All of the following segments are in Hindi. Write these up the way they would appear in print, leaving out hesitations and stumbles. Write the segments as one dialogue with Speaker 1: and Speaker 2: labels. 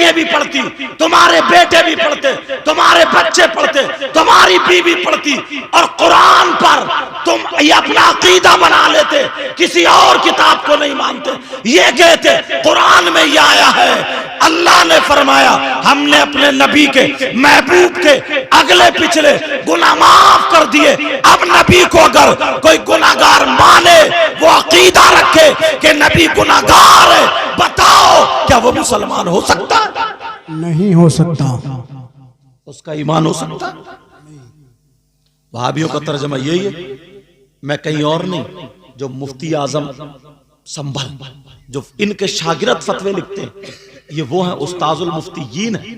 Speaker 1: लड़कियां भी पढ़ती, तुम्हारे बेटे भी पढ़ते, तुम्हारे बच्चे पढ़ते, तुम्हारी बीवी पढ़ती, और कुरान पर तुम ये अपना अकीदा बना लेते, किसी और किताब को नहीं मानते। ये कहते कुरान में ये आया है, अल्लाह ने फरमाया हमने अपने नबी के महबूब के अगले पिछले गुनाह माफ कर दिए। अब नबी को अगर कोई गुनाहगार माने, वो अकीदा रखे कि नबी गुनाहगार है, बताओ क्या वो मुसलमान हो सकता है?
Speaker 2: नहीं हो सकता।
Speaker 1: उसका ईमान हो सकता? वहाबियों का तर्जमा यही है, मैं कहीं और नहीं, जो मुफ्ती आजम संभल, जो इनके शागिर्द फतवे लिखते हैं, ये वो हैं उस्ताजुल मुफ्तीयीन है,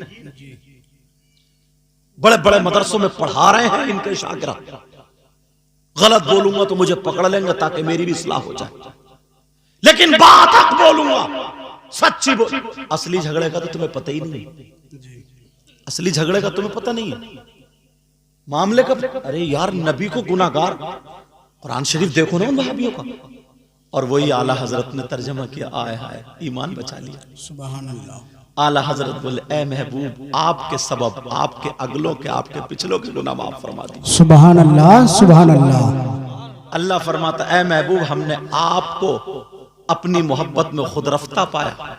Speaker 1: बड़े बड़े मदरसों में पढ़ा रहे हैं इनके शागिर्द। गलत बोलूंगा तो मुझे पकड़ लेंगे ताकि मेरी भी इस्लाह हो जाए, लेकिन बात हक बोलूंगा, सच्ची बोल। असली झगड़े का तो तुम्हें पता ही नहीं, असली झगड़े का तुम्हें पता नहीं है, मामले का। अरे यार, नबी को गुनाहगार, कुरान शरीफ देखो ना उन वहाबियों का, और वही आला हजरत ने तर्जमा किया, आए हाय ईमान बचा लिया।
Speaker 2: सुभान अल्लाह।
Speaker 1: आला हजरत बोले, ए महबूब, आपके सबब आपके अगलों के आपके पिछलों के गुनाह माफ फरमा दी।
Speaker 2: सुभान अल्लाह, सुभान अल्लाह।
Speaker 1: अल्लाह फरमाता, ए महबूब, हमने आपको अपनी मोहब्बत में खुद रफ्ता पाया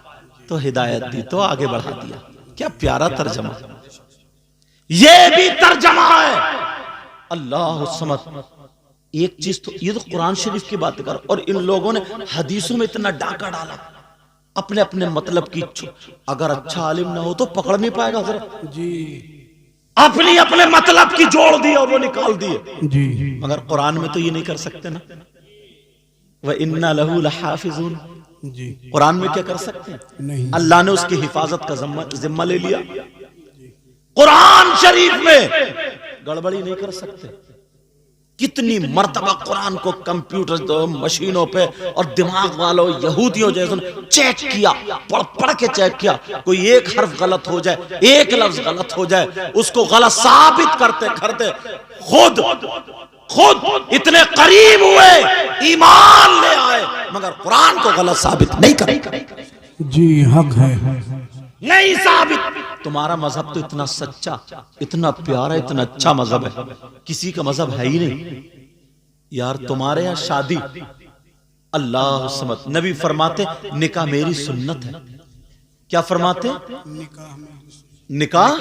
Speaker 1: तो हिदायत दी, तो आगे बढ़ा दिया। क्या प्यारा तर्जमा, ये भी तर्जमा है। अल्लाह समझ। एक चीज तो ये तो कुरान शरीफ की बात कर, और इन लोगों ने हदीसों में इतना डाका डाला अपने अपने मतलब की। अगर अच्छा आलिम ना हो तो पकड़ नहीं पाएगा हजरत
Speaker 2: जी,
Speaker 1: अपनी अपने मतलब की जोड़ दी और वो निकाल दिए
Speaker 2: जी।
Speaker 1: मगर कुरान में तो ये नहीं कर सकते ना। वह इन्ना लहू लहाफिजून,
Speaker 2: जी,
Speaker 1: कुरान में क्या कर सकते हैं?
Speaker 2: नहीं।
Speaker 1: अल्लाह ने उसकी हिफाजत का जिम्मा ले लिया। कुरान शरीफ में गड़बड़ी नहीं कर सकते। कितनी मर्तबा कुरान को कंप्यूटर मशीनों पे और दिमाग वालों यहूदियों जैसे चेक किया, पढ़ पढ़ के चेक किया, कोई एक हर्फ गलत हो जाए, एक लफ्ज गलत हो जाए, उसको गलत साबित करते करते खुद इतने करीब हुए, ईमान ले आए, मगर कुरान को गलत साबित नहीं करे।
Speaker 2: जी, हक है।
Speaker 1: नहीं साबित। तुम्हारा मजहब तो इतना सच्चा, इतना प्यारा, इतना अच्छा मजहब है, किसी का मजहब है ही नहीं यार। तुम्हारे यहाँ शादी, अल्लाह समझ, नबी फरमाते निकाह मेरी सुन्नत है। क्या फरमाते? निकाह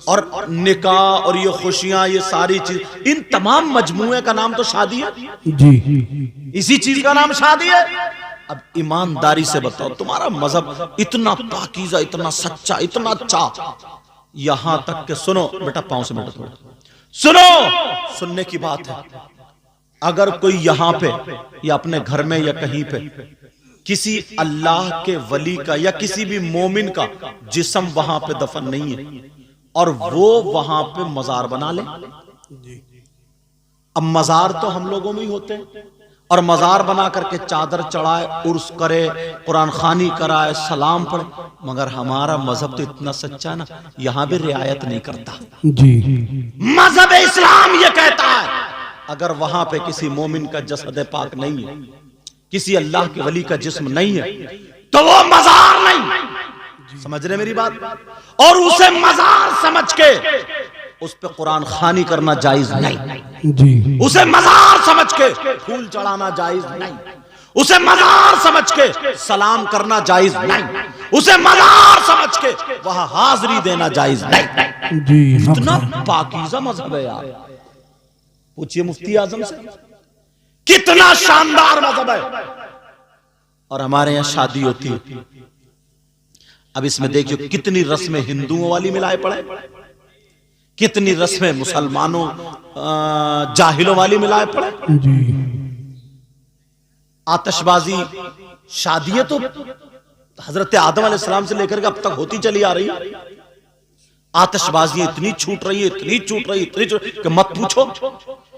Speaker 1: और निकाह और ये खुशियां, ये सारी चीज, इन तमाम मजमूए का नाम तो शादी है
Speaker 2: जी,
Speaker 1: इसी चीज का नाम शादी है। अब ईमानदारी से बताओ, तुम्हारा मजहब इतना पाकीज़ा, इतना सच्चा, इतना अच्छा, यहां तक के सुनो बेटा, पांव से बेटा थोड़ा सुनो, सुनने की बात है। अगर कोई यहां पे या अपने घर में या कहीं पे किसी अल्लाह के वली का या किसी भी मोमिन का जिस्म वहां पे दफन नहीं है और वो वहां पे मजार बना ले, अब मजार तो हम लोगों में ही होते हैं, और मजार बना करके चादर चढ़ाए, उर्स करे, कुरान खानी कराए, सलाम पढ़े, मगर हमारा मजहब तो इतना सच्चा है ना, यहां भी रियायत नहीं करता।
Speaker 2: जी,
Speaker 1: मजहब इस्लाम ये कहता है अगर वहां पे किसी मोमिन का जसद पाक नहीं है, किसी अल्लाह के वली का जिस्म नहीं है, तो वो मजार नहीं। समझ रहे मेरी बात? और उसे मजार समझ के उस पे कुरान खानी करना जायज नहीं।
Speaker 2: जी,
Speaker 1: उसे मजार समझ के फूल चढ़ाना जायज नहीं, उसे मजार समझ के सलाम करना जायज नहीं, उसे मजार समझ के वहां हाजिरी देना जायज नहीं।
Speaker 2: जी,
Speaker 1: इतना पाकीज़ा मजहब है यार। पूछिए मुफ्ती आजम से, कितना शानदार मजहब है। और हमारे यहाँ शादी होती है, अब इसमें देखिए कितनी रस्में हिंदुओं वाली मिलाए पड़े, कितनी रस्में मुसलमानों जाहिलों वाली मिलाए पड़े।
Speaker 2: जी,
Speaker 1: आतिशबाजी शादियां तो हजरत आदम अलैहिस्सलाम से लेकर के अब तक होती चली आ रही है। आतिशबाजियां इतनी छूट रही है, इतनी छूट रही, इतनी छूट कि मत पूछो,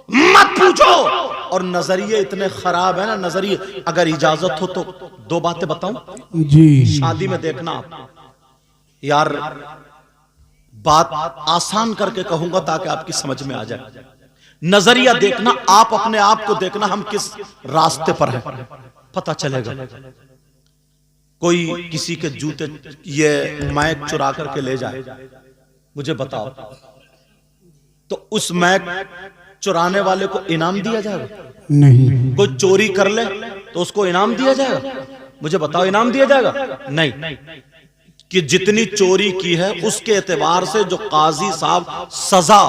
Speaker 1: मत पूछो। और नजरिए इतने खराब है ना, नजरिए। अगर इजाजत हो तो दो बातें बताऊं।
Speaker 2: जी,
Speaker 1: शादी में देखना आप यार, बात आसान करके कहूंगा ताकि आपकी समझ में आ जाए। नजरिया देखना, आप अपने आप को देखना, हम किस रास्ते पर हैं, पता चलेगा। कोई किसी के जूते ये मैक चुरा करके ले जाए, मुझे बताओ, तो उस मैक चुराने वाले को इनाम दिया जाएगा?
Speaker 2: नहीं।
Speaker 1: कोई चोरी कर ले तो उसको इनाम दिया जाएगा? मुझे बताओ, इनाम दिया जाएगा? नहीं। कि जितनी चोरी की है उसके एतबार से जो काजी साहब सजा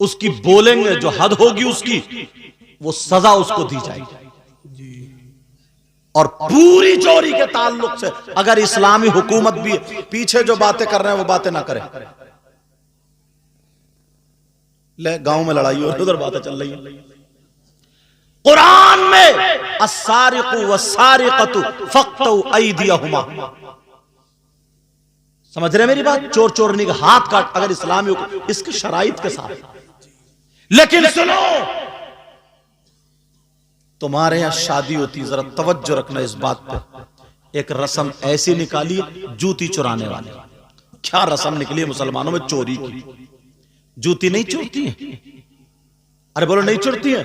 Speaker 1: उसकी बोलेंगे, जो हद होगी उसकी, वो सजा उसको दी जाएगी। और पूरी चोरी के ताल्लुक से अगर इस्लामी हुकूमत भी पीछे जो बातें कर रहे हैं वो बातें ना करें। ले गांव में लड़ाई हो, उधर बातें चल रही है। कुरान में अस्सारिकु वस्सारिकतु फक्तु ऐदियहुमा, समझ रहे मेरी बात? चोर चोरनी का हाथ काट, अगर इस्लामी हुकूमत इसके शराइत के साथ। लेकिन सुनो, तुम्हारे यहां शादी होती, जरा तवज्जो रखना इस बात पे, एक रस्म ऐसी निकाली जूती चुराने वाले। क्या रस्म निकली है मुसलमानों में? चोरी की। जूती नहीं चुरती है? अरे बोलो, नहीं चुरती है?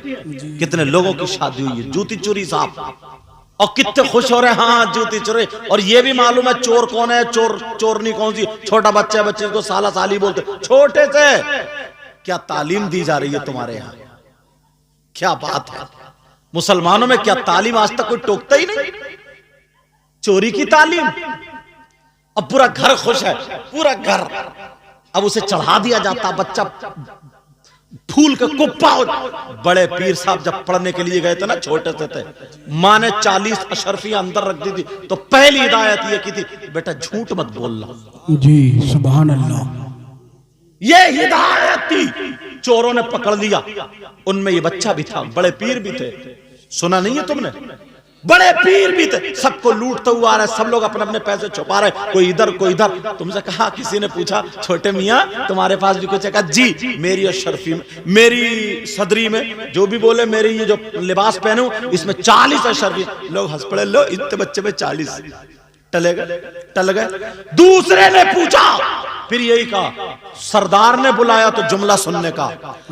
Speaker 1: कितने लोगों की शादी हुई है जूती चोरी साहब, और कितने खुश हो रहे हैं, हाँ जूती चोरी। और ये भी मालूम है चोर कौन है, चोरनी कौन सी। छोटा बच्चा, बच्चे को साला साली बोलते, छोटे से। क्या तालीम दी जा रही है तुम्हारे यहां? क्या बात है, मुसलमानों में क्या तालीम आज तक कोई टोकता ही नहीं? चोरी की तालीम। अब पूरा घर खुश है, पूरा घर। अब उसे चढ़ा दिया जाता, बच्चा फूल का कुप्पा हो। बड़े पीर साहब जब पढ़ने के लिए गए थे ना, छोटे से थे, मां ने 40 अशरफियां अंदर रख दी थी, तो पहली हिदायत ये की थी, बेटा झूठ मत बोलना।
Speaker 2: जी सुभान अल्लाह।
Speaker 1: ये हिदायत थी। चोरों ने पकड़ लिया, उनमें ये बच्चा भी था, बड़े पीर भी थे। सुना नहीं है तुमने? बड़े पीर भी थे, सबको लूटते हुआ आ रहे, सब लोग अपने अपने पैसे छुपा रहे, कोई इधर कोई इधर। तुमसे कहा, किसी ने पूछा, छोटे मियाँ तुम्हारे पास भी कुछ है? कहा जी, मेरी अशरफी में, मेरी सदरी में, जो भी बोले, मेरी ये जो लिबास पहनूं इसमें 40 अशरफी। लोग हंस पड़े, लो इतने बच्चे में 40 टल गए। दूसरे ने पूछा, फिर यही कहा, सरदार ने बुलाया तो जुमला सुनने का।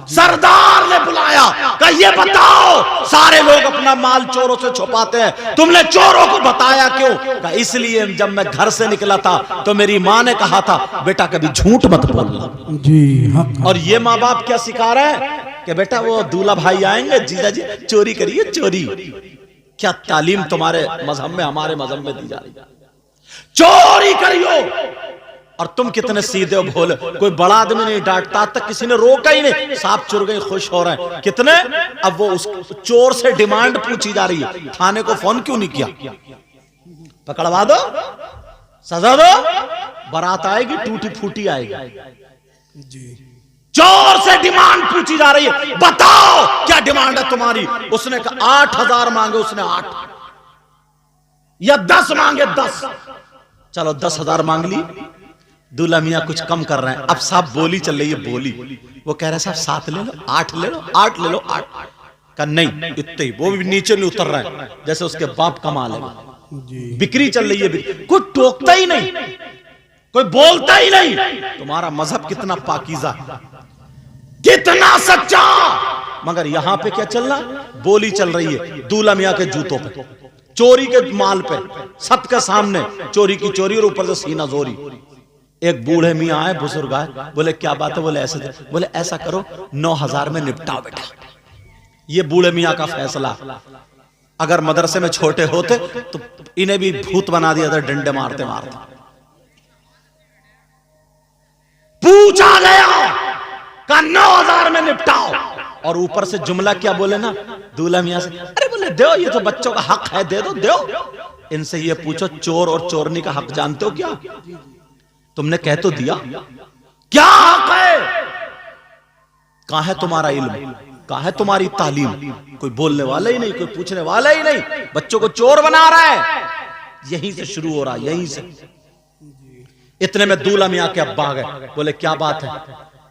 Speaker 1: सरदार ने बुलाया, कहा ये बताओ, सारे लोग अपना माल चोरों से छुपाते हैं, तुमने चोरों को बताया क्यों? कहा इसलिए जब मैं घर से निकला था तो मेरी माँ ने कहा था, बेटा कभी झूठ मत बोलना।
Speaker 2: जी हक।
Speaker 1: और ये माँ बाप क्या सिखा रहे हैं कि बेटा वो दूल्हा भाई आएंगे, जीजा जी चोरी करिए, चोरी। क्या तालीम तुम्हारे मजहब में, हमारे मजहब में दी जा रही है? चोरी करियो। और तुम कितने सीधे हो, भोले। कोई बड़ा आदमी नहीं डांटता, तक किसी ने रोका ही नहीं, सांप चुर गए, खुश हो रहे हैं कितने। अब वो उस चोर से डिमांड पूछी जा रही है, थाने को फोन क्यों नहीं किया? पकड़वा दो, सजा दो, बारात आएगी, टूटी फूटी आएगी। चोर से डिमांड पूछी जा रही है, बताओ क्या डिमांड है तुम्हारी? उसने कहा 8,000 मांगे, उसने 8, या 10 मांगे 10। चलो 10,000 मांग ली। दूल्हा मियाँ कुछ कम कर रहे हैं, अब साहब बोली चल रही है, बोली। वो कह रहे हैं साहब 7 ले लो, 8 ले लो, 8 ले लो, 8। का नहीं, इतने ही। वो भी नीचे नहीं उतर रहा है, जैसे उसके बाप कमा ले। बिक्री चल रही है, कोई टोकता ही नहीं, कोई बोलता ही नहीं। तुम्हारा मजहब कितना पाकीज़ा, कितना सच्चा। मगर यहां पे क्या चल रहा? बोली चल रही है दूल्हा मियाँ के जूतों पे, चोरी के माल पे, सबके सामने चोरी की चोरी, और ऊपर से सीना जोरी। एक बूढ़े मियाँ आए, बुजुर्ग आए, बोले क्या बात है? बोले ऐसे। बोले ऐसा करो, 9,000 में निपटाओ बेटा। ये बूढ़े मियाँ का फैसला। अगर मदरसे में छोटे होते तो इन्हें भी भूत बना दिया था, डंडे मारते मारते। पूछा गया, कहा 9,000 में निपटाओ। और ऊपर से जुमला क्या बोले ना दूल्हा मियाँ से, अरे बोले दो, ये तो बच्चों का हक है, दे दो, दो। इनसे ये पूछो, चोर और चोरनी का हक जानते हो क्या? तुमने कह तो दिया, क्या हक है? कहां है तुम्हारा इल्म? कहां है तुम्हारी तालीम? कोई बोलने वाला ही नहीं, कोई पूछने वाला ही नहीं। बच्चों को चोर बना रहा है। यहीं से शुरू हो रहा है, यहीं से। इतने में दूल्हा मियाँ के अब्बा आ गए, बोले क्या बात है?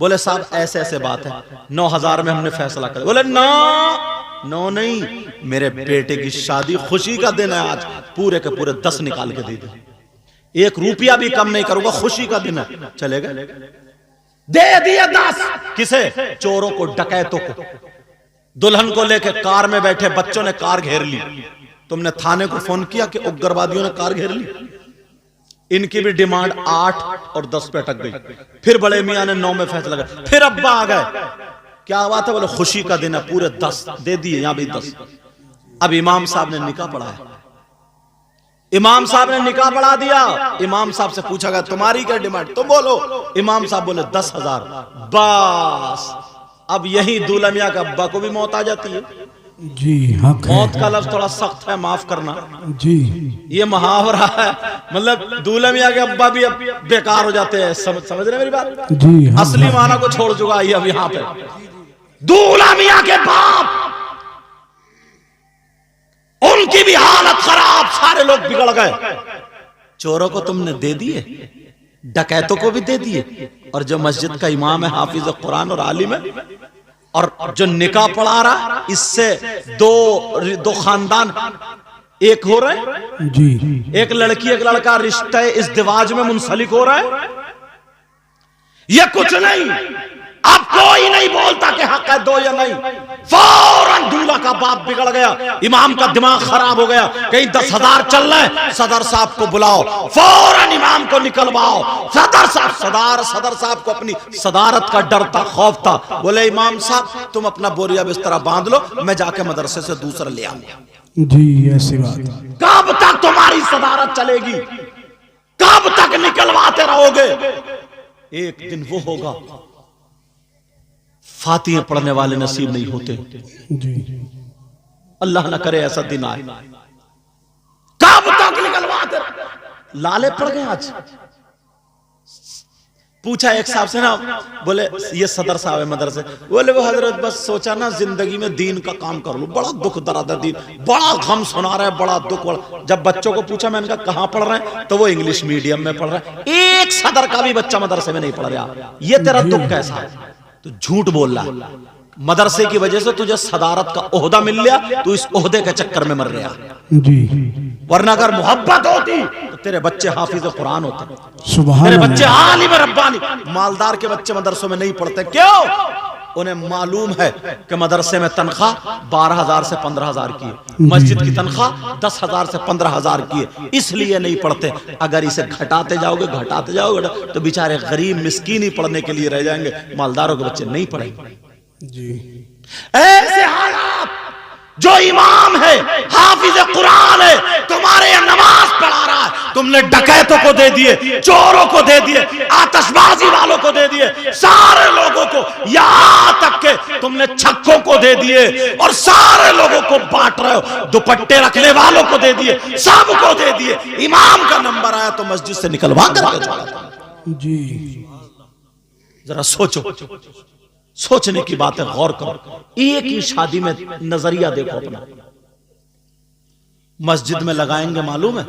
Speaker 1: बोले साहब ऐसे ऐसे बात है, 9,000 में हमने फैसला कर। बोले नो नहीं, मेरे बेटे की शादी, खुशी का दिन है आज, पूरे के पूरे 10 निकाल के दे दे, 1 रुपया भी कम नहीं करूंगा, खुशी का दिन है। चलेगा? दे दिया 10। किसे? चोरों को, डकैतों को। दुल्हन को लेकर कार में बैठे बच्चों ने कार घेर ली, तुमने थाने को फोन किया कि उग्रवादियों ने कार घेर ली? इनकी भी डिमांड 8 और 10 पे अटक गई। फिर बड़े मियां ने 9 में फैसला किया। फिर अब्बा आ गए, क्या हुआ था? बोले खुशी का दिन है, पूरे 10 दे दिए, यहां भी 10। अब इमाम साहब ने निकाह पढ़ाया, इमाम साहब ने निकाह पढ़ा दिया। इमाम साहब से पूछा गया तुम्हारी क्या डिमांड, तुम बोलो। इमाम साहब बोले 10,000। बस अब यही दूल्हा मियां का अब्बा को भी मौत आ जाती है।
Speaker 2: जी हक है।
Speaker 1: मौत का लफ्ज थोड़ा सख्त है, माफ करना।
Speaker 2: जी
Speaker 1: ये मुहावरा है, मतलब दूल्हे मियां के अब्बा भी अब बेकार हो जाते हैं। समझ रहे मेरी बात?
Speaker 2: जी हक
Speaker 1: असली
Speaker 2: है।
Speaker 1: माना को छोड़ चुका है अब यहाँ पे। दूल्हा मियां के बाप, उनकी भी हालत खराब, सारे लोग बिगड़ गए। चोरों को तुमने दे दिए, डकैतों को भी दे दिए, और जो मस्जिद का इमाम है, हाफिज कुरान और आलिम है, और जो निकाह पढ़ा रहा, इससे दो खानदान एक हो रहे।
Speaker 2: जी
Speaker 1: एक लड़की एक लड़का रिश्ते इस दिवाज में मुंसलिक हो रहा है। ये कुछ नहीं, अब कोई नहीं बोलता कि हक है दो या नहीं। फौरन दूल्हा का बाप बिगड़ गया, इमाम का दिमाग खराब हो गया, कहीं 10,000 चल रहे हैं, सदर साहब को बुलाओ, फौरन इमाम को निकलवाओ। सदर साहब को अपनी सदारत का डर था, खौफ था। बोले इमाम साहब तुम अपना बोरिया बिस्तरा बांध लो, मैं जाके मदरसे से दूसरा ले आऊंगा।
Speaker 2: जी ऐसी बात।
Speaker 1: कब तक तुम्हारी सदारत चलेगी? कब तक निकलवाते रहोगे? एक दिन वो होगा, फातिहा पढ़ने वाले नसीब नहीं होते।
Speaker 2: जी
Speaker 1: अल्लाह ना करे ऐसा दिन आए। कब तक निकलवाते? लाले पड़ गए। आज पूछा एक साहब से ना, बोले ये सदर साहब है मदरसे, बोले वो हजरत बस सोचा ना जिंदगी में दीन का काम कर लूं, बड़ा दुख दर्द है, दीन बड़ा गम सुना रहा है, बड़ा दुख। जब बच्चों को पूछा मैंने कहा कहां पढ़ रहे हैं, तो वो इंग्लिश मीडियम में पढ़ रहा है। एक सदर का भी बच्चा मदरसे में नहीं पढ़ रहा। ये तेरा दुख कैसा है? तू झूठ बोल रहा है। मदरसे की वजह से तुझे सदारत का ओहदा मिल गया, तू इस ओहदे के चक्कर में मर रहा।
Speaker 2: जी
Speaker 1: वरना अगर मोहब्बत होती तो तेरे बच्चे हाफिज कुरान होते,
Speaker 2: सुभान
Speaker 1: तेरे
Speaker 2: अल्लाह।
Speaker 1: बच्चे आलिम रब्बानी। मालदार के बच्चे मदरसों में नहीं पढ़ते, क्यों? उन्हें मालूम है कि मदरसे में तनख्वाह 12,000 से 15,000 की है, मस्जिद की तनख्वाह 10,000 से 15,000 की है, इसलिए नहीं पढ़ते। अगर इसे घटाते जाओगे तो बेचारे गरीब मिस्कीन ही पढ़ने के लिए रह जाएंगे, मालदारों के बच्चे नहीं पढ़ेंगे।
Speaker 2: जी
Speaker 1: ऐसे हालात, जो इमाम है, हाफिज कुरान है, तुम्हारे यहाँ नमाज पढ़ा रहा है, तुमने डकैतों को दे दिए, चोरों को दे दिए, आतिशबाजी वालों को दे दिए, सारे लोगों को, यहां तक के तुमने छक्कों को दे दिए, और सारे लोगों को बांट रहे हो। दुपट्टे रखने वालों को दे दिए, सबको दे दिए। इमाम का नंबर आया तो मस्जिद से निकलवा करके छोड़ा।
Speaker 2: जी
Speaker 1: जरा सोचो, सोचने की बात है, गौर करो। एक ही शादी में नजरिया देखो अपना। मस्जिद में लगाएंगे, मालूम है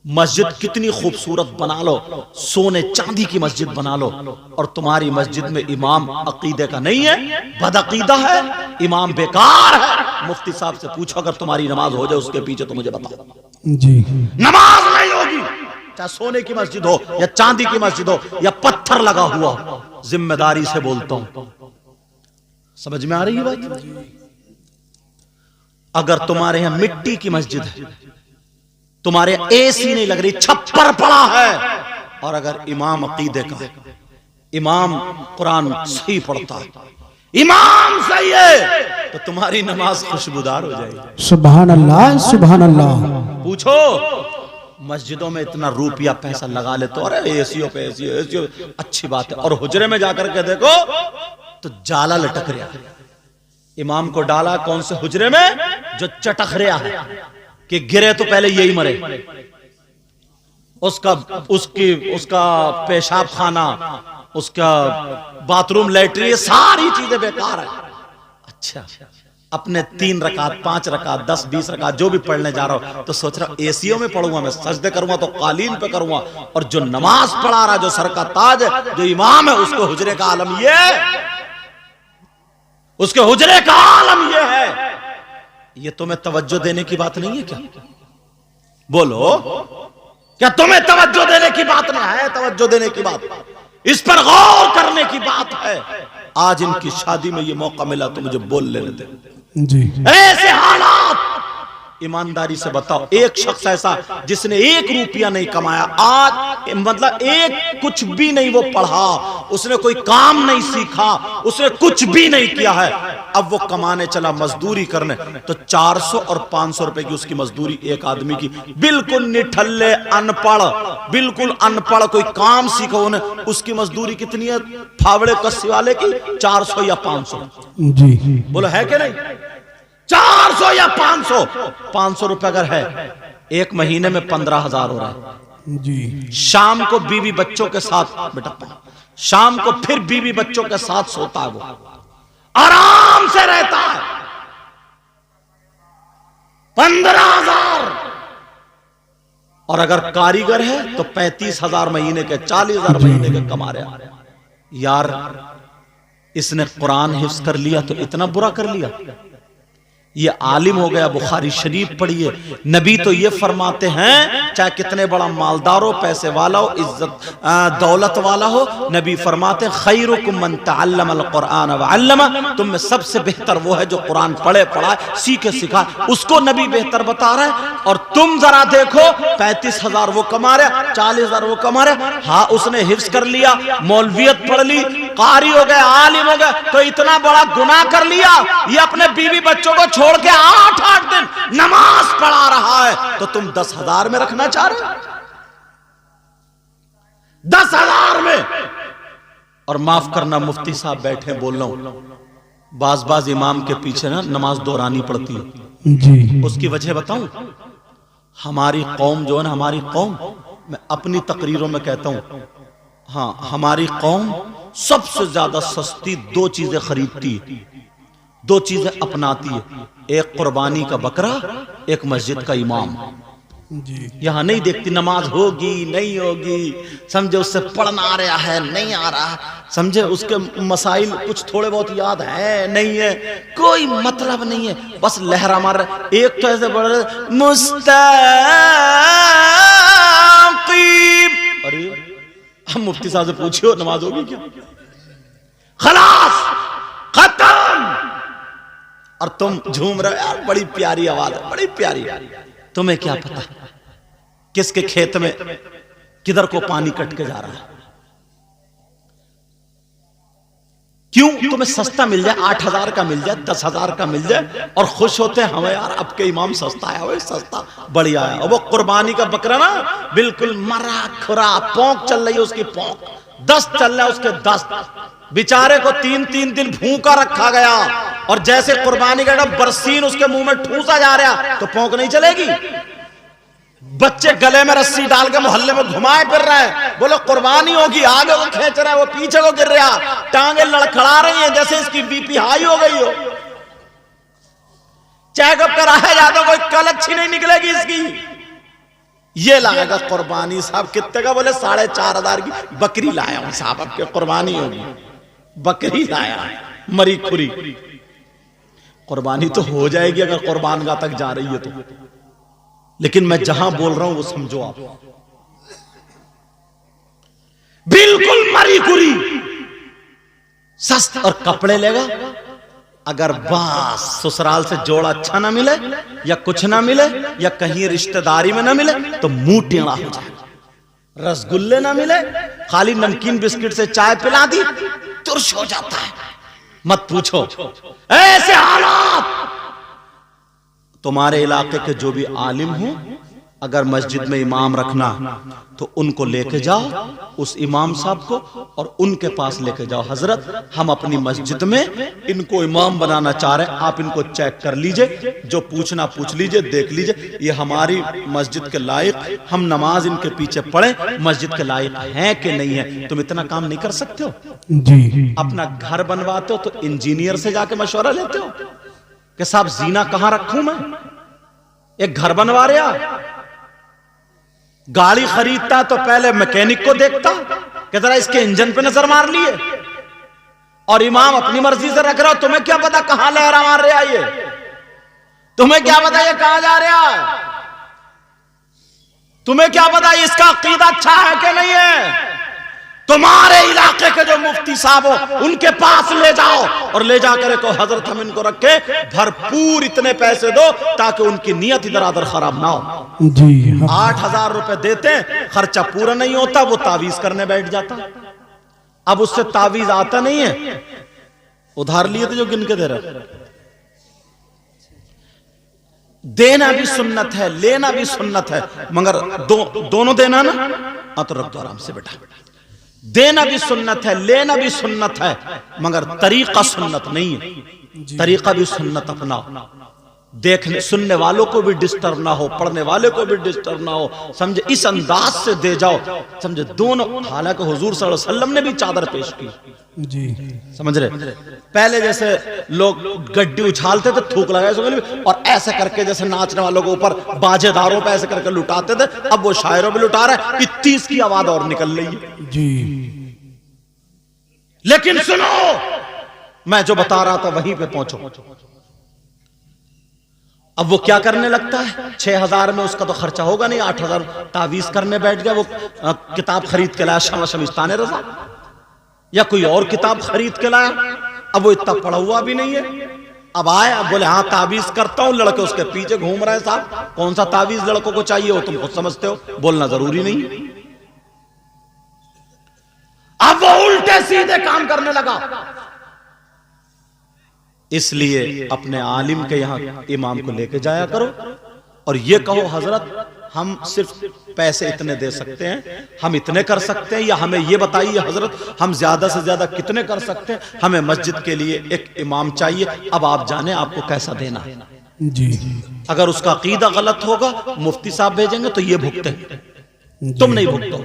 Speaker 1: मस्जिद कितनी खूबसूरत बना लो, सोने चांदी की मस्जिद बना लो, और तुम्हारी मस्जिद में इमाम अकीदे का नहीं है, बदअकीदा है, इमाम बेकार है। मुफ्ती साहब से पूछो अगर तुम्हारी नमाज हो जाए उसके पीछे, तो मुझे बताओ।
Speaker 2: जी
Speaker 1: नमाज नहीं होगी, चाहे सोने की मस्जिद हो या चांदी की मस्जिद हो या पत्थर लगा हुआ हो। जिम्मेदारी से बोलता हूं, समझ में आ रही है बात? अगर तुम्हारे यहां मिट्टी की मस्जिद है, तुम्हारे एसी नहीं लग रही, छप्पर पड़ा है, और अगर इमाम अकीदे का, इमाम कुरान सही पढ़ता है, इमाम सही है, तो तुम्हारी नमाज खुशबूदार हो जाएगी।
Speaker 2: सुभान अल्लाह, सुभान अल्लाह।
Speaker 1: पूछो, मस्जिदों में इतना रुपया पैसा लगा ले तो, अरे एसीओ पे एसीओ, अच्छी बात है, और हुजरे में जाकर के देखो तो जाला लटक रहा है। इमाम को डाला कौन से हुजरे में? जो चटक रहा है कि गिरे तो पहले यही मरे। उसका पेशाब खाना, उसका बाथरूम, लैट्रिन, सारी चीजें बेकार है। अच्छा, अपने 3 रकात 5 रकात 10 20 रकात जो भी पढ़ने जा रहा हूं, तो सोच रहा हूं एसीओ में पढ़ूंगा, मैं सजदे करूंगा तो कालीन पे करूंगा, और जो नमाज पढ़ा रहा, जो सर का ताज है, जो इमाम है, उसको हुजरे का आलम ये है, उसके हुजरे का आलम ये है। ये तुम्हें तवज्जो देने की बात नहीं है क्या? बोलो, क्या तुम्हें तवज्जो देने की बात नहीं है? तवज्जो देने की बात, इस पर गौर करने की बात है। आज इनकी शादी में ये मौका मिला तो मुझे बोल लेने दे।
Speaker 2: जी
Speaker 1: ऐसे हालात ईमानदारी से बताओ, एक शख्स ऐसा जिसने 1 रुपया नहीं कमाया, आज मतलब एक कुछ भी नहीं वो पढ़ा, उसने कोई काम नहीं सीखा, उसने कुछ भी नहीं किया है, अब वो कमाने चला मजदूरी करने, तो 400 और 500 रुपए की उसकी मजदूरी एक आदमी की, बिल्कुल निठल्ले अनपढ़, बिल्कुल अनपढ़, कोई काम सीखो उन्हें, उसकी मजदूरी कितनी है फावड़े कस्सी वाले की? 400 या 500?
Speaker 2: जी
Speaker 1: बोलो है कि नहीं? 400 या 500? 500 रुपए अगर है, एक महीने में 15,000 हो रहा है।
Speaker 2: जी
Speaker 1: शाम को बीवी बच्चों के साथ, बेटा शाम को फिर बीवी बच्चों के साथ सोता है, वो आराम से रहता है, 15,000। और अगर कारीगर है तो 35,000 महीने के, 40,000 महीने के कमा रहे हैं। यार इसने कुरान हिफ्ज कर लिया तो इतना बुरा कर लिया, ये आलिम हो गया, बुखारी शरीफ पढ़िए, नबी तो ये फरमाते हैं चाहे कितने बड़ा मालदार हो, पैसे वाला हो, इज्जत दौलत वाला हो, नबी फरमाते हैं खैरुकुम मन तअल्लमल कुरान व अल्लमा, तुम में सबसे बेहतर वो है जो कुरान पढ़े पढ़ाए सीखे सिखाए, उसको नबी बेहतर बता रहे हैं। और तुम जरा देखो 35,000 वो कमा रहे, 40,000 वो कमा रहे, हाँ उसने हिफ्ज कर लिया, मौलवियत पढ़ ली, कारी हो गए, आलिम हो गए, तो इतना बड़ा गुनाह कर लिया, ये अपने बीवी बच्चों को छोड़ के 8-8 दिन नमाज पढ़ा रहा है, तो तुम 10,000 में रखना चाह रहे हो? 10,000 में? और माफ करना मुफ्ती साहब बैठे बोल रहा हूं, बाज इमाम के पीछे ना नमाज दोहरानी पड़ती है।
Speaker 2: जी
Speaker 1: उसकी वजह बताऊं, हमारी कौम जो है ना, हमारी कौम, मैं अपनी तकरीरों में कहता हूं, हाँ हमारी कौम सबसे ज्यादा सस्ती 2 चीजें खरीदती है, 2 चीजें अपनाती है, एक कुर्बानी का बकरा, एक मस्जिद का इमाम।
Speaker 2: जी
Speaker 1: यहां नहीं देखती नमाज होगी नहीं होगी, समझे उससे पढ़ना आ रहा है नहीं आ रहा, समझे उसके मसाइल कुछ थोड़े बहुत याद है नहीं है, कोई मतलब नहीं है, बस लहरा मार रहा। एक तो ऐसे बढ़ रहे मुस्तकीम, अरे हम मुफ्ती साहब से पूछियो नमाज होगी क्या? खलास खत्म। और तुम झूम रहे हो, यार बड़ी प्यारी आवाज है, बड़ी प्यारी, तुम्हें क्या पता किसके खेत में किधर को पानी कट के जा रहा है? क्यों? तुम्हें सस्ता मिल जाए, 8,000 का मिल जाए, 10,000 का मिल जाए, और खुश होते हैं हमें, यार अब के इमाम सस्ता आया, वो सस्ता बढ़िया है। और वो कुर्बानी का बकरा ना बिल्कुल मरा खुरा, पोंक चल रही है उसकी, पोंक 10 चल रहा है उसके 10, बेचारे को 3-3 दिन भूखा रखा गया, और जैसे कुर्बानी का बरसीन उसके मुंह में ठूसा जा रहा, तो पोंक नहीं चलेगी? बच्चे गले में रस्सी डाल के मोहल्ले में घुमाए फिर रहे हैं, बोलो कुर्बानी होगी, आगे वो खींच रहा है, वो पीछे को गिर रहा, टांगे लड़खड़ा रही हैं जैसे इसकी बीपी हाई हो गई हो, चेकअप कराया जाता, कोई कल अच्छी नहीं निकलेगी इसकी। ये लाएगा कुर्बानी साहब, कितने का? बोले 4,500 की बकरी लाया हूं साहब, अब कुर्बानी होगी, बकरी लाया मरी खुरी। कुर्बानी तो हो जाएगी अगर कुर्बानगाह तक जा रही है तो, लेकिन मैं जहां बोल रहा हूं वो समझो आप, बिल्कुल मरी खुरी सस्त। और कपड़े लेगा, अगर बस ससुराल से जोड़ा अच्छा ना मिले, या कुछ ना मिले, या कहीं रिश्तेदारी में ना मिले, तो मुंह टेढ़ा हो जाएगा। रसगुल्ले ना मिले, खाली नमकीन बिस्किट से चाय पिला दी, तुर्श हो जाता है, मत पूछो। ऐसे हालात तुम्हारे इलाके के जो भी आलिम हो, अगर मस्जिद में इमाम रखना तो उनको लेके जाओ, उस इमाम साहब को, और उनके पास लेके जाओ, हजरत हम अपनी मस्जिद में इनको इमाम बनाना चाह रहे हैं, आप इनको चेक कर लीजिए, जो पूछना पूछ लीजिए, देख लीजिए ये हमारी मस्जिद के लायक, हम नमाज इनके पीछे पढ़े, मस्जिद के लायक हैं कि नहीं है। तुम इतना काम नहीं कर सकते हो?
Speaker 2: जी
Speaker 1: अपना घर बनवाते हो तो इंजीनियर से जाके मशवरा लेते हो कि साहब जीना कहां रखूं मैं? एक घर बनवा रहा, गाड़ी खरीदता तो पहले मैकेनिक को देखता कि जरा इसके इंजन पे नजर मार लिए, और इमाम अपनी मर्जी से रख रहा हो, तुम्हें क्या पता कहां लहरा मार रहा है ये, तुम्हें क्या पता ये कहां जा रहा है, तुम्हें क्या पता इसका अकीदा अच्छा है कि नहीं है, तुम्हारे इलाके के जो मुफ्ती साहब हो उनके पास ले जाओ और ले जाकर कहो हजरत हम इनको रखे, भरपूर इतने पैसे दो ताकि उनकी नियत इधर उधर खराब ना हो।
Speaker 2: जी
Speaker 1: 8,000 रुपए देते, खर्चा पूरा नहीं होता, वो तावीज करने बैठ जाता। अब उससे तावीज आता नहीं है, उधार लिए थे जो गिन के दे रहे। देना भी सुन्नत है, लेना भी सुन्नत है, मगर दोनों देना ना। हाँ तो रख दो आराम से बेटा। देना भी सुन्नत है, लेना भी सुन्नत है, मगर तरीका सुन्नत नहीं है। तरीका भी सुन्नत अपनाओ, देखने सुनने वालों को भी डिस्टर्ब ना हो, पढ़ने वाले को भी डिस्टर्ब ना हो, समझे, इस अंदाज से दे जाओ, समझे दोनों। हालांकि हुजूर सल्लल्लाहु अलैहि वसल्लम ने भी चादर पेश की
Speaker 2: जी,
Speaker 1: समझ रहे। पहले जैसे लोग गड्डी उछालते थे, थूक लगाए और ऐसे करके जैसे नाचने वालों के ऊपर बाजेदारों पे ऐसे करके लुटाते थे, अब वो शायरों पे लुटा रहा है, 30 की आवाज और निकल रही है
Speaker 2: जी।
Speaker 1: लेकिन सुनो, मैं जो बता रहा था वहीं पे पहुंचो। अब वो क्या करने लगता है, 6,000 में उसका तो खर्चा होगा नहीं, 8,000 तावीज करने बैठ गया। वो किताब खरीद के लाया, शमिस्तान रजा या कोई और किताब खरीद के लाया। अब वो इतना पढ़ा हुआ भी नहीं है। अब आए, अब बोले हाँ तावीज करता हूं, लड़के उसके पीछे घूम रहे हैं। साहब कौन सा तावीज लड़कों को चाहिए वो तुम खुद समझते हो, बोलना जरूरी नहीं। अब वो उल्टे सीधे काम करने लगा। इसलिए अपने आलिम के यहां इमाम को लेके जाया करो और ये कहो हजरत हम सिर्फ पैसे इतने दे सकते हैं, हम इतने कर सकते हैं, या हमें ये बताइए हजरत हम ज्यादा से ज्यादा कितने कर सकते हैं, हमें मस्जिद के लिए एक इमाम चाहिए, अब आप जाने आपको कैसा देना है।
Speaker 2: जी
Speaker 1: अगर उसका अकीदा गलत होगा मुफ्ती साहब भेजेंगे तो ये भुगते, तुम नहीं भुगतो।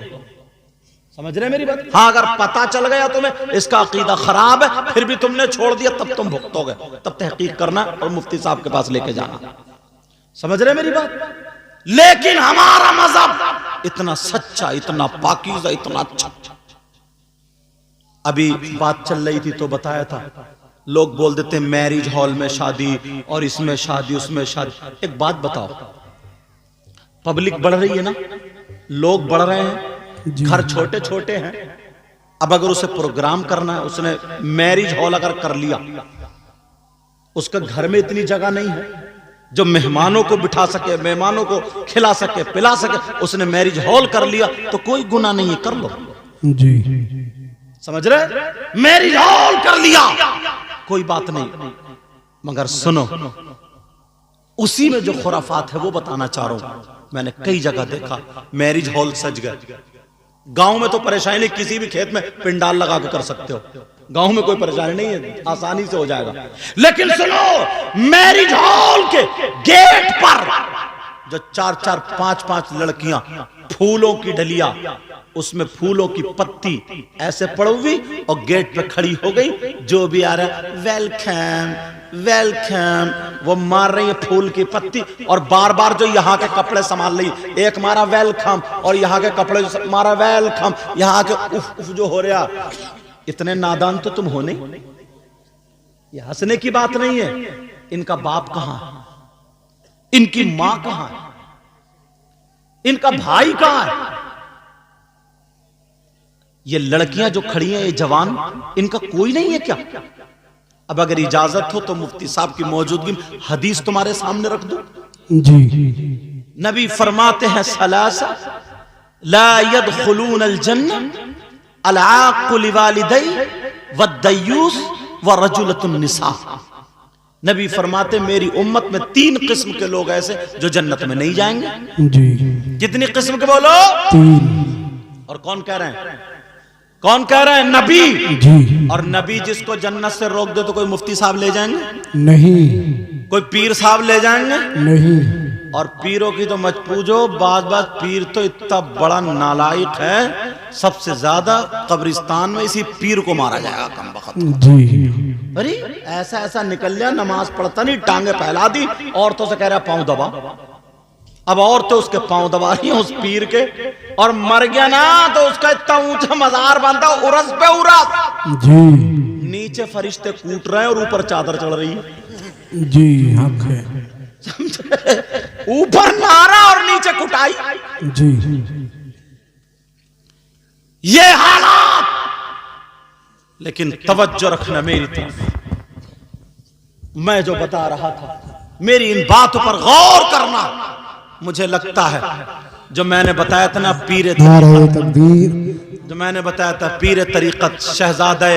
Speaker 1: समझ रहे मेरी बात? हाँ, अगर पता चल गया तुम्हें इसका अकीदा खराब है फिर भी तुमने छोड़ दिया, तब तुम भुगतोगे, तब तहकीक करना और मुफ्ती साहब के पास लेके जाना। समझ रहे मेरी बात? लेकिन हमारा मजहब इतना सच्चा, इतना पाकीज़ा, इतना अच्छा। अभी बात चल रही थी तो बताया था, लोग बोल देते मैरिज हॉल में शादी और इसमें शादी उसमें शादी। एक बात बताओ, पब्लिक बढ़ रही है ना, लोग बढ़ रहे हैं, घर छोटे छोटे हैं। अब अगर उसे प्रोग्राम करना है, उसने मैरिज हॉल अगर कर लिया, उसका घर में इतनी जगह नहीं है जो मेहमानों को बिठा सके, मेहमानों को खिला सके, पिला सके, उसने मैरिज हॉल कर लिया तो कोई गुनाह नहीं है, कर लो।
Speaker 2: जी
Speaker 1: समझ रहे? मैरिज हॉल कर लिया कोई बात नहीं, मगर सुनो, उसी में जो खुराफात है वो बताना चाह रहा हूं। मैंने कई जगह देखा मैरिज हॉल सज गए। गांव में तो परेशानी नहीं, किसी भी खेत में पिंडाल लगा के कर सकते हो, गांव में कोई परेशानी नहीं है, आसानी से हो जाएगा। लेकिन सुनो, मैरिज हॉल के गेट पर जो 4-4, 5-5 लड़कियां फूलों की डलिया, उसमें फूलों की पत्ती ऐसे पड़ी और गेट पे खड़ी हो गई, जो भी आ रहा है वेलकम वेलकम, वो मार रही है फूल की पत्ती और बार बार जो यहाँ के कपड़े संभाल रही, एक मारा वेलकम और यहाँ के कपड़े मारा वेलकम, यहाँ के उफ उफ जो हो रहा। इतने नादान तो तुम हो नहीं, ये हंसने की बात नहीं है। इनका बाप कहां है, इनकी मां कहां है, इनका भाई कहां है? ये लड़कियां जो खड़ी हैं, ये जवान, इनका कोई नहीं है क्या? अब अगर इजाजत हो तो मुफ्ती साहब की मौजूदगी में हदीस तुम्हारे सामने रख दो।
Speaker 2: जी
Speaker 1: नबी फरमाते हैं सलासा ला यदखुलून अल जन्नह अल आक़ु लिवालिदै वद्दयूस व रजुलतुन निसा। नबी फरमाते मेरी उम्मत में 3 किस्म के लोग ऐसे जो जन्नत में नहीं जाएंगे।
Speaker 2: जी
Speaker 1: कितनी किस्म के बोलो?
Speaker 2: 3।
Speaker 1: और कौन कह रहे हैं? कौन कह रहे हैं? नबी।
Speaker 2: जी।
Speaker 1: और नबी जिसको जन्नत से रोक दे तो कोई मुफ्ती साहब ले जाएंगे?
Speaker 2: नहीं।
Speaker 1: कोई पीर साहब ले जाएंगे?
Speaker 2: नहीं।
Speaker 1: और पीरों की तो मत पूछो, बात पीर तो इतना बड़ा नालायक है, सबसे ज्यादा कब्रिस्तान में इसी पीर को मारा जाएगा कमबख्त।
Speaker 2: जी।
Speaker 1: अरे ऐसा ऐसा निकल लिया, नमाज पढ़ता नहीं, टांगे फैला दी, औरतों से कह रहा पांव दबा। अब औरतें उसके पांव दबा रही हैं उस पीर के, और मर गया ना तो उसका इतना ऊंचा मजार बनता, उरस पे उरस।
Speaker 2: जी।
Speaker 1: नीचे फरिश्ते कूट रहे हैं और ऊपर चादर चढ़ रही है।
Speaker 2: जी हक है।
Speaker 1: ऊपर नारा और नीचे कुटाई।
Speaker 2: जी।
Speaker 1: ये हालात लेकिन तवज्जो रखना मेरी तरफ, मैं जो बता रहा था मेरी इन बातों पर गौर करना। मुझे लगता है जो मैंने बताया था ना पीर
Speaker 2: नारे तकबीर,
Speaker 1: जो मैंने बताया था पीर तरीकत शहजादे